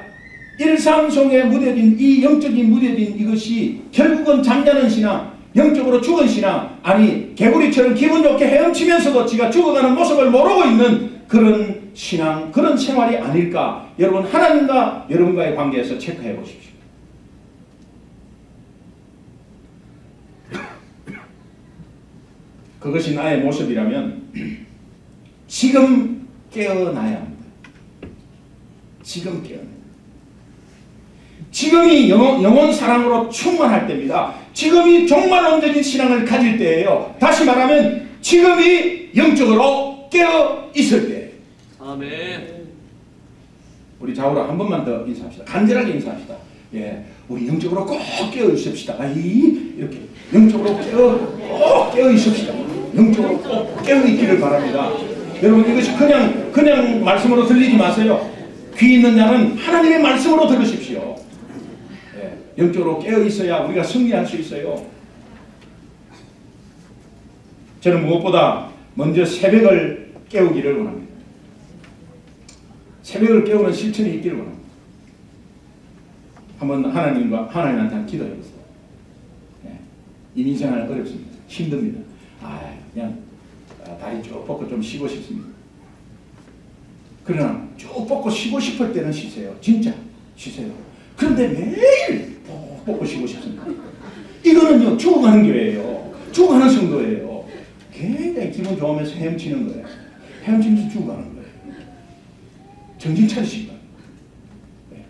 일상 속에 무뎌진 이 영적인 무뎌진 이것이 결국은 잠자는 신앙, 영적으로 죽은 신앙, 아니 개구리처럼 기분 좋게 헤엄치면서도 지가 죽어가는 모습을 모르고 있는 그런 신앙, 그런 생활이 아닐까. 여러분 하나님과 여러분과의 관계에서 체크해 보십시오. 그것이 나의 모습이라면 지금 깨어나야 합니다. 지금 깨어나야 합니다. 지금이 영혼 사랑으로 충만할 때입니다. 지금이 정말 온전히 신앙을 가질 때예요. 다시 말하면 지금이 영적으로 깨어 있을 때예요. 아멘. 우리 좌우로 한 번만 더 인사합시다. 간절하게 인사합시다. 예, 우리 영적으로 꼭 깨어 있읍시다. 이렇게 영적으로 꼭 깨어 있읍시다. 영적으로 꼭 깨어 있기를 바랍니다. 여러분, 이것이 그냥 말씀으로 들리지 마세요. 귀 있는 자는 하나님의 말씀으로 들으십시오. 예, 영적으로 깨어 있어야 우리가 승리할 수 있어요. 저는 무엇보다 먼저 새벽을 깨우기를 원합니다. 새벽을 깨우는 실천이 있기를 원합니다. 한번 하나님한테 기도해보세요. 예, 이 인생은 어렵습니다. 힘듭니다. 그냥 다리 쭉 뻗고 좀 쉬고 싶습니다. 그러나 쭉 뻗고 쉬고 싶을 때는 쉬세요. 진짜 쉬세요. 그런데 매일 뻗고 쉬고 싶습니다. 이거는요, 죽어가는 교회예요. 죽어가는 성도예요. 굉장히 기분 좋으면서 헤엄치는 거예요. 헤엄치면서 죽어가는 거예요. 정신 차리시기 바랍니다. 네.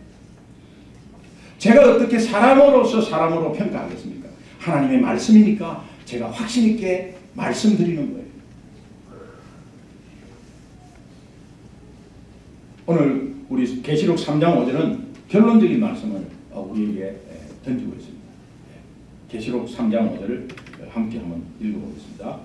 제가 어떻게 사람으로 평가하겠습니까? 하나님의 말씀이니까 제가 확신 있게 말씀드리는 거예요. 오늘 우리 계시록 3장 5절은 결론적인 말씀을 우리에게 던지고 있습니다. 계시록 3장 5절을 함께 한번 읽어보겠습니다.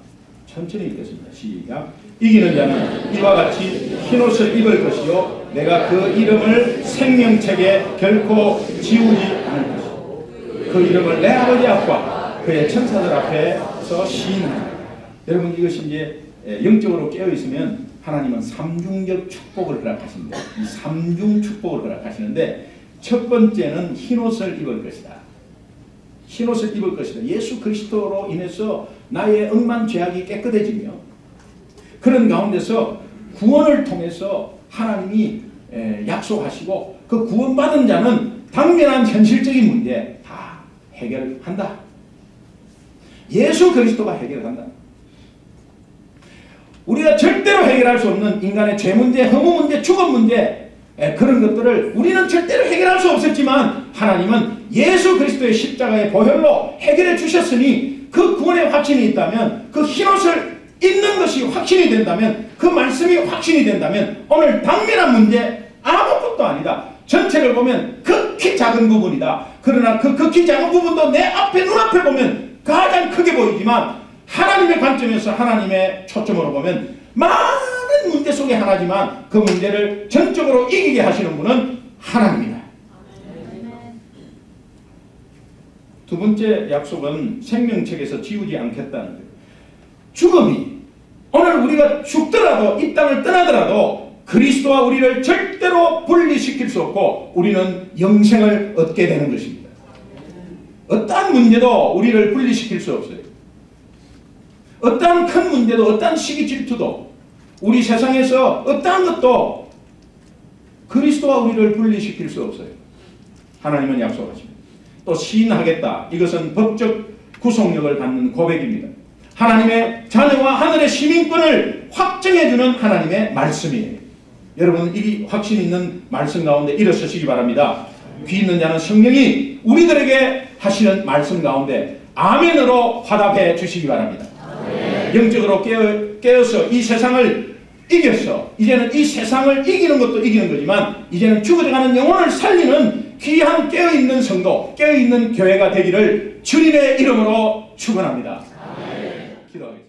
천천히 읽겠습니다. 시작. 이기는 자는 이와 같이 흰옷을 입을 것이요 내가 그 이름을 생명책에 결코 지우지 않을 것이요 그 이름을 내 아버지 앞과 그의 천사들 앞에서 시인하라. 여러분, 이것이 이제 영적으로 깨어있으면 하나님은 삼중적 축복을 허락하십니다. 이 삼중 축복을 허락하시는데 첫 번째는 흰옷을 입을 것이다. 흰옷을 입을 것이다. 예수 그리스도로 인해서 나의 억만 죄악이 깨끗해지며 그런 가운데서 구원을 통해서 하나님이 약속하시고 그 구원받은 자는 당면한 현실적인 문제 다 해결한다. 예수 그리스도가 해결한다. 우리가 절대로 해결할 수 없는 인간의 죄 문제, 허무 문제, 죽음 문제 그런 것들을 우리는 절대로 해결할 수 없었지만 하나님은 예수 그리스도의 십자가의 보혈로 해결해 주셨으니 그 구원의 확신이 있다면 그 흰옷을 입는 것이 확신이 된다면 그 말씀이 확신이 된다면 오늘 당면한 문제 아무것도 아니다. 전체를 보면 극히 작은 부분이다. 그러나 그 극히 작은 부분도 내 앞에 눈앞에 보면 가장 크게 보이지만 하나님의 관점에서 하나님의 초점으로 보면 많은 문제 속에 하나지만 그 문제를 전적으로 이기게 하시는 분은 하나님이다. 두 번째 약속은 생명책에서 지우지 않겠다는 거예요. 죽음이 오늘 우리가 죽더라도 이 땅을 떠나더라도 그리스도와 우리를 절대로 분리시킬 수 없고 우리는 영생을 얻게 되는 것입니다. 어떠한 문제도 우리를 분리시킬 수 없어요. 어떠한 큰 문제도 어떠한 시기 질투도 우리 세상에서 어떠한 것도 그리스도와 우리를 분리시킬 수 없어요. 하나님은 약속하십니다. 또 시인하겠다. 이것은 법적 구속력을 갖는 고백입니다. 하나님의 자녀와 하늘의 시민권을 확정해주는 하나님의 말씀이에요. 여러분, 이 확신 있는 말씀 가운데 일어서시기 바랍니다. 귀 있는 자는 성령이 우리들에게 하시는 말씀 가운데 아멘으로 화답해 주시기 바랍니다. 영적으로 깨어서 이 세상을 이겨서 이제는 이 세상을 이기는 것도 이기는 거지만 이제는 죽어가는 영혼을 살리는 귀한 깨어있는 성도, 깨어있는 교회가 되기를 주님의 이름으로 축원합니다. 기도하겠습니다.